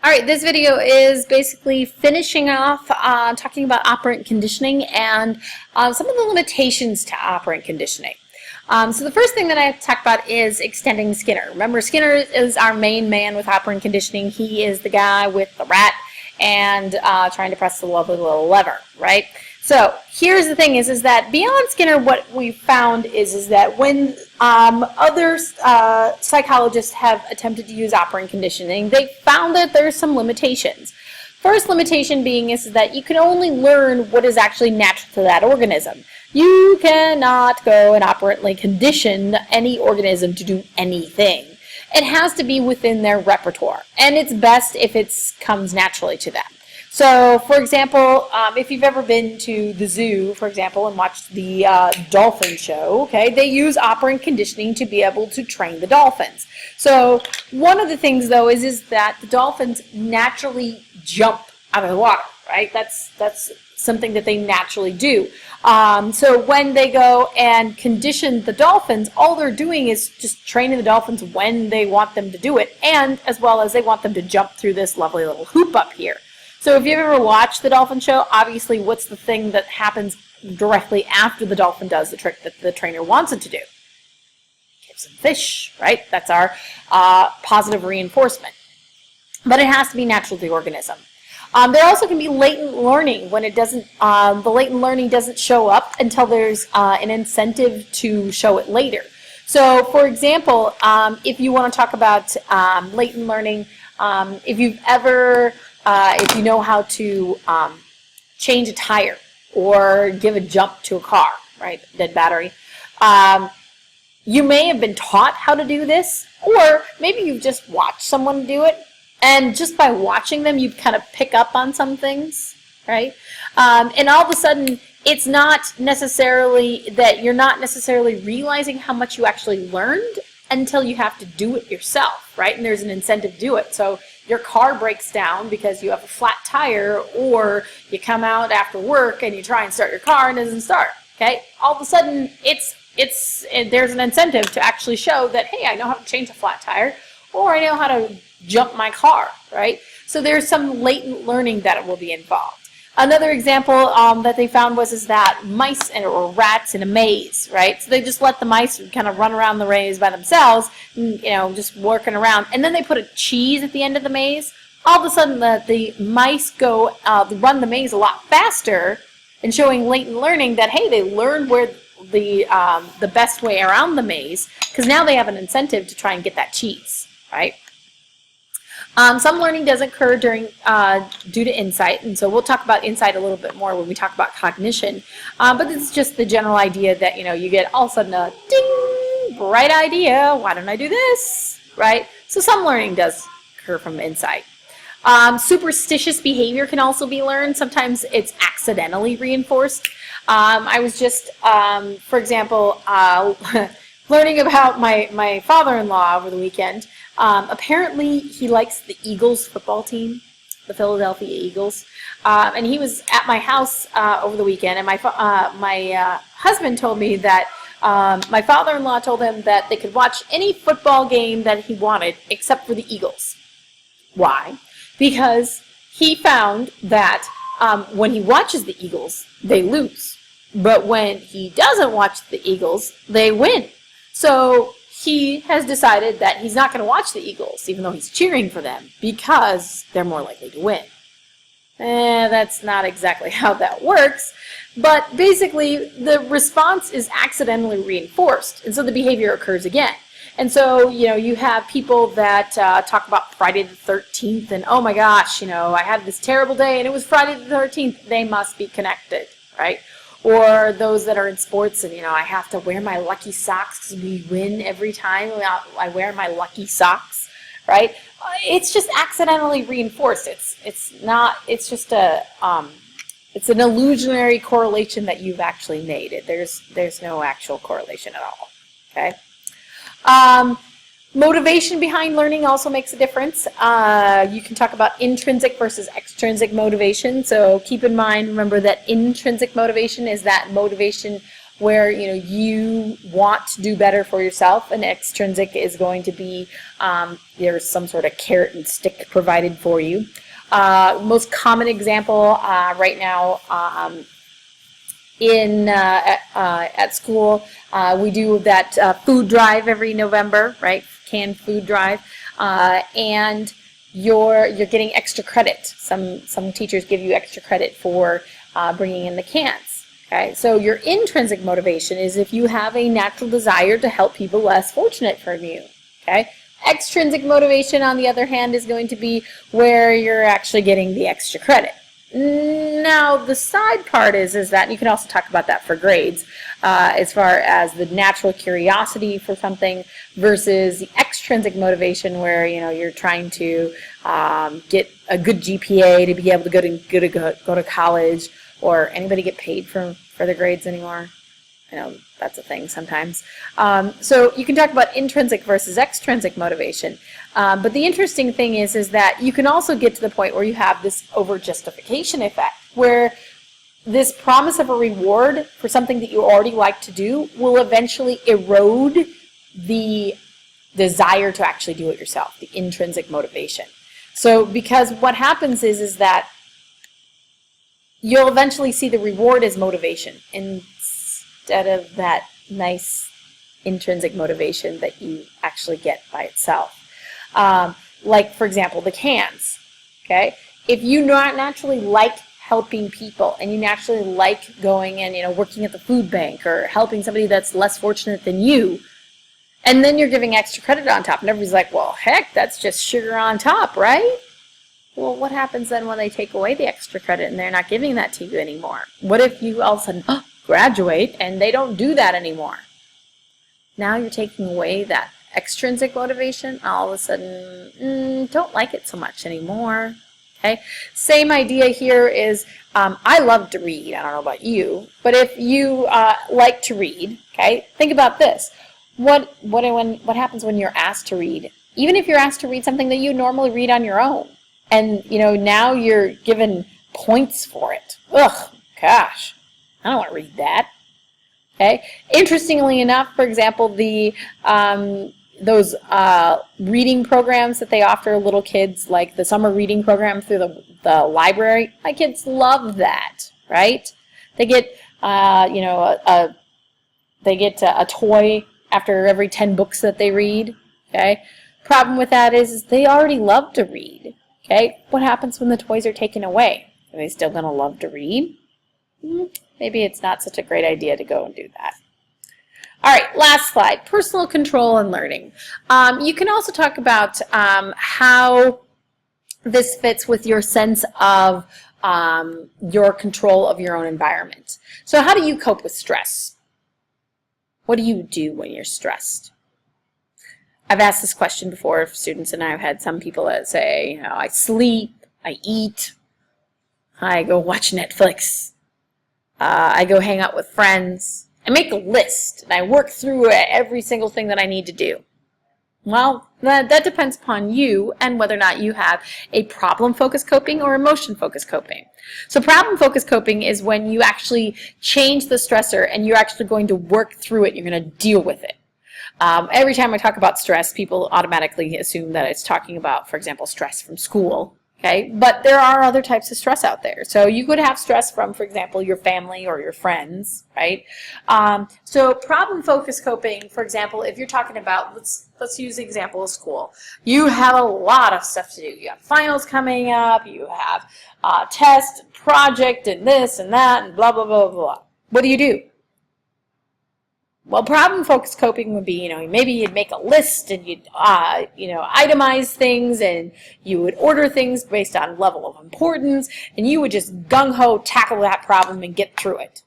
All right, this video is basically finishing off talking about operant conditioning and some of the limitations to operant conditioning. So the first thing that I have to talk about is extending Skinner. Remember, Skinner is our main man with operant conditioning. He is the guy with the rat and trying to press the lovely little lever, right? So here's the thing is that beyond Skinner, what we found is that when other psychologists have attempted to use operant conditioning, they found that there's some limitations. First limitation being is that you can only learn what is actually natural to that organism. You cannot go and operantly condition any organism to do anything. It has to be within their repertoire, and it's best if it comes naturally to them. So, for example, if you've ever been to the zoo, for example, and watched the dolphin show, okay, they use operant conditioning to be able to train the dolphins. So, one of the things, though, is that the dolphins naturally jump out of the water, right? That's something that they naturally do. So when they go and condition the dolphins, all they're doing is just training the dolphins when they want them to do it, and as well as they want them to jump through this lovely little hoop up here. So if you've ever watched the dolphin show, obviously what's the thing that happens directly after the dolphin does the trick that the trainer wants it to do? Gives them fish, right? That's our positive reinforcement. But it has to be natural to the organism. There also can be latent learning when it doesn't, the latent learning doesn't show up until there's an incentive to show it later. So for example, if you want to talk about latent learning, if you've ever if you know how to change a tire or give a jump to a car, right, dead battery, you may have been taught how to do this, or maybe you've just watched someone do it, and just by watching them, you kind of pick up on some things, right? And all of a sudden, it's not necessarily that you're not necessarily realizing how much you actually learned until you have to do it yourself, right? And there's an incentive to do it. So your car breaks down because you have a flat tire, or you come out after work and you try and start your car and it doesn't start, okay? All of a sudden, there's an incentive to actually show that, hey, I know how to change a flat tire, or I know how to jump my car, right? So there's some latent learning that will be involved. Another example that they found is that mice or rats in a maze, right? So they just let the mice kind of run around the maze by themselves, just working around. And then they put a cheese at the end of the maze. All of a sudden, the mice go run the maze a lot faster, and showing latent learning that, hey, they learned where the best way around the maze, because now they have an incentive to try and get that cheese, right? Some learning does occur due to insight, and so we'll talk about insight a little bit more when we talk about cognition. But this is just the general idea that, you get all of a sudden a ding, bright idea, why don't I do this, right? So some learning does occur from insight. Superstitious behavior can also be learned. Sometimes it's accidentally reinforced. I was just, for example, learning about my father-in-law over the weekend. Apparently, he likes the Eagles football team, the Philadelphia Eagles, and he was at my house over the weekend, and my husband told me that my father-in-law told him that they could watch any football game that he wanted except for the Eagles. Why? Because he found that when he watches the Eagles, they lose, but when he doesn't watch the Eagles, they win. So he has decided that he's not going to watch the Eagles, even though he's cheering for them, because they're more likely to win. That's not exactly how that works, but basically the response is accidentally reinforced, and so the behavior occurs again. And so, you have people that talk about Friday the 13th, and oh my gosh, I had this terrible day, and it was Friday the 13th. They must be connected, right? Or those that are in sports and, I have to wear my lucky socks because we win every time I wear my lucky socks, right? It's just accidentally reinforced. It's just it's an illusionary correlation that you've actually made. There's no actual correlation at all, okay? Motivation behind learning also makes a difference. You can talk about intrinsic versus extrinsic motivation. So keep in mind, remember that intrinsic motivation is that motivation where you want to do better for yourself, and extrinsic is going to be there's some sort of carrot and stick provided for you. Most common example right now at school, we do that food drive every November, right? Canned food drive, and you're getting extra credit. Some teachers give you extra credit for bringing in the cans. Okay, so your intrinsic motivation is if you have a natural desire to help people less fortunate from you. Okay, extrinsic motivation, on the other hand, is going to be where you're actually getting the extra credit. Now, the side part is that, and you can also talk about that for grades, as far as the natural curiosity for something versus the extrinsic motivation where, you're trying to get a good GPA to be able to go to college. Or anybody get paid for their grades anymore? I know that's a thing sometimes. So you can talk about intrinsic versus extrinsic motivation. But the interesting thing is that you can also get to the point where you have this over-justification effect, where this promise of a reward for something that you already like to do will eventually erode the desire to actually do it yourself, the intrinsic motivation. So because what happens is that you'll eventually see the reward as motivation instead of that nice intrinsic motivation that you actually get by itself. Like, for example, the cans. Okay, if you not naturally like helping people and you naturally like going and working at the food bank or helping somebody that's less fortunate than you, and then you're giving extra credit on top, and everybody's like, well, heck, that's just sugar on top, right? Well, what happens then when they take away the extra credit and they're not giving that to you anymore? What if you all of a sudden graduate and they don't do that anymore? Now you're taking away that extrinsic motivation. All of a sudden, don't like it so much anymore. Okay. Same idea here is I love to read. I don't know about you, but if you like to read, okay, think about this. What happens when you're asked to read? Even if you're asked to read something that you normally read on your own, and now you're given points for it. Ugh, gosh, I don't want to read that. Okay. Interestingly enough, for example, those reading programs that they offer little kids, like the summer reading program through the library, my kids love that, right? They get they get a toy after every 10 books that they read. Okay. Problem with that is they already love to read. Okay, what happens when the toys are taken away? Are they still going to love to read? Maybe it's not such a great idea to go and do that. All right, last slide, personal control and learning. You can also talk about how this fits with your sense of your control of your own environment. So how do you cope with stress? What do you do when you're stressed? I've asked this question before of students, and I've had some people that say, I sleep, I eat, I go watch Netflix, I go hang out with friends. I make a list, and I work through every single thing that I need to do. Well, that depends upon you and whether or not you have a problem-focused coping or emotion-focused coping. So problem-focused coping is when you actually change the stressor and you're actually going to work through it, you're going to deal with it. Every time I talk about stress, people automatically assume that it's talking about, for example, stress from school. Okay, but there are other types of stress out there. So you could have stress from, for example, your family or your friends, right? So problem-focused coping, for example, if you're talking about, let's use the example of school. You have a lot of stuff to do. You have finals coming up. You have test, project, and this and that, and blah blah blah blah. What do? Well, problem-focused coping would be, maybe you'd make a list and you'd, itemize things, and you would order things based on level of importance, and you would just gung-ho tackle that problem and get through it.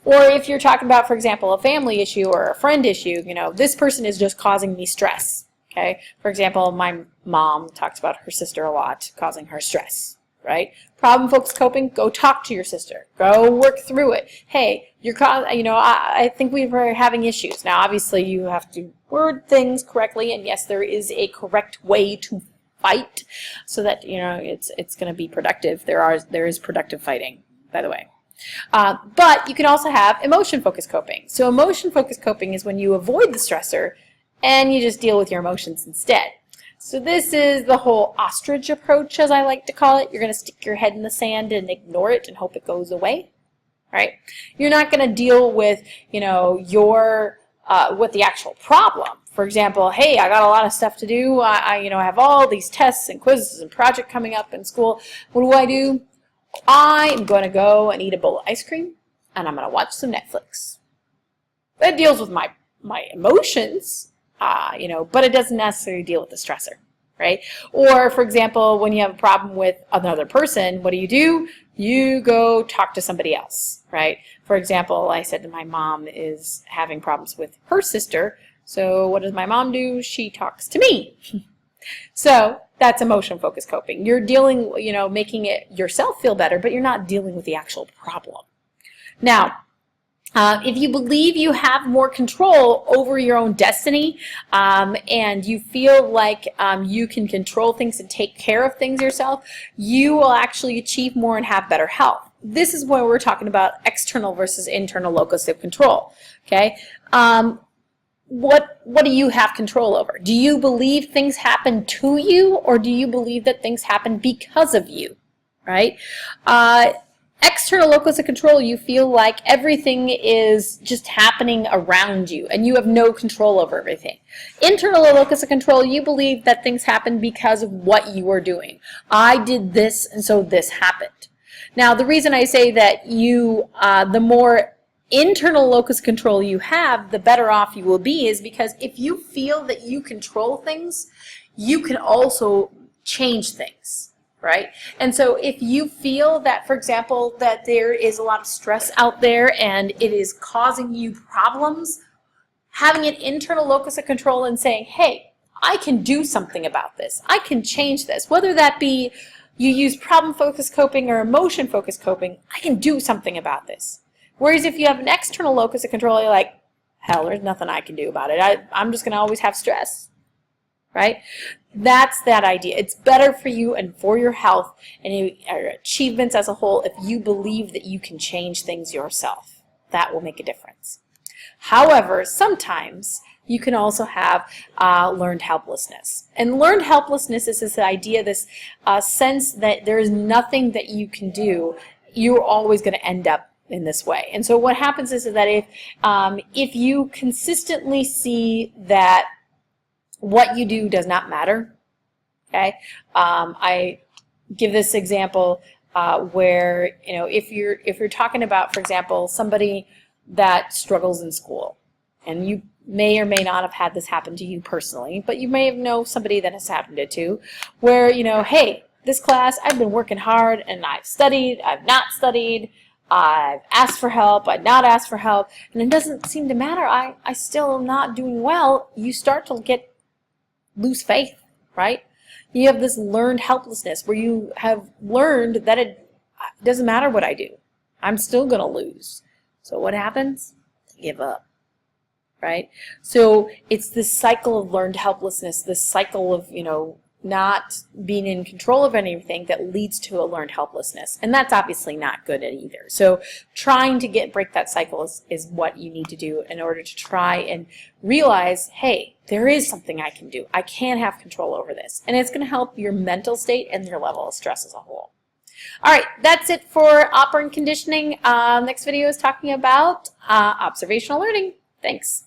Or if you're talking about, for example, a family issue or a friend issue, this person is just causing me stress. Okay. For example, my mom talks about her sister a lot, causing her stress. Right? Problem-focused coping, go talk to your sister. Go work through it. Hey, I think we were having issues. Now, obviously, you have to word things correctly, and yes, there is a correct way to fight so that, it's going to be productive. There is productive fighting, by the way. But you can also have emotion-focused coping. So emotion-focused coping is when you avoid the stressor and you just deal with your emotions instead. So this is the whole ostrich approach, as I like to call it. You're going to stick your head in the sand and ignore it and hope it goes away, right? You're not going to deal with, with the actual problem. For example, hey, I got a lot of stuff to do. I have all these tests and quizzes and projects coming up in school. What do? I am going to go and eat a bowl of ice cream, and I'm going to watch some Netflix. That deals with my emotions, but it doesn't necessarily deal with the stressor, right? Or, for example, when you have a problem with another person, what do? You go talk to somebody else, right? For example, I said that my mom is having problems with her sister, so what does my mom do? She talks to me. So that's emotion-focused coping. You're dealing, making it yourself feel better, but you're not dealing with the actual problem. Now, if you believe you have more control over your own destiny and you feel like you can control things and take care of things yourself, you will actually achieve more and have better health. This is where we're talking about external versus internal locus of control. Okay. What do you have control over? Do you believe things happen to you, or do you believe that things happen because of you, right? External locus of control, you feel like everything is just happening around you and you have no control over everything. Internal locus of control, you believe that things happen because of what you are doing. I did this and so this happened. Now, the reason I say that the more internal locus of control you have, the better off you will be, is because if you feel that you control things, you can also change things, right? And so if you feel that, for example, that there is a lot of stress out there and it is causing you problems, having an internal locus of control and saying, hey, I can do something about this. I can change this. Whether that be you use problem-focused coping or emotion-focused coping, I can do something about this. Whereas if you have an external locus of control, you're like, hell, there's nothing I can do about it. I'm just going to always have stress, right? That's that idea. It's better for you and for your health and your achievements as a whole if you believe that you can change things yourself. That will make a difference. However, sometimes you can also have learned helplessness. And learned helplessness is this idea, this sense that there is nothing that you can do. You're always going to end up in this way. And so what happens is that if you consistently see that what you do does not matter, okay, I give this example where if you're talking about, for example, somebody that struggles in school, and you may or may not have had this happen to you personally, but you may know somebody that has happened it to, where hey, this class, I've been working hard and I've studied, I've not studied, I've asked for help, I've not asked for help, and it doesn't seem to matter. I still am not doing well. You start to lose faith, right? You have this learned helplessness where you have learned that it doesn't matter what I do. I'm still going to lose. So what happens? Give up, right? So it's this cycle of learned helplessness, this cycle of, not being in control of anything that leads to a learned helplessness. And that's obviously not good either. So trying to break that cycle is what you need to do in order to try and realize, hey, there is something I can do. I can have control over this. And it's going to help your mental state and your level of stress as a whole. All right, that's it for operant conditioning. Next video is talking about observational learning. Thanks.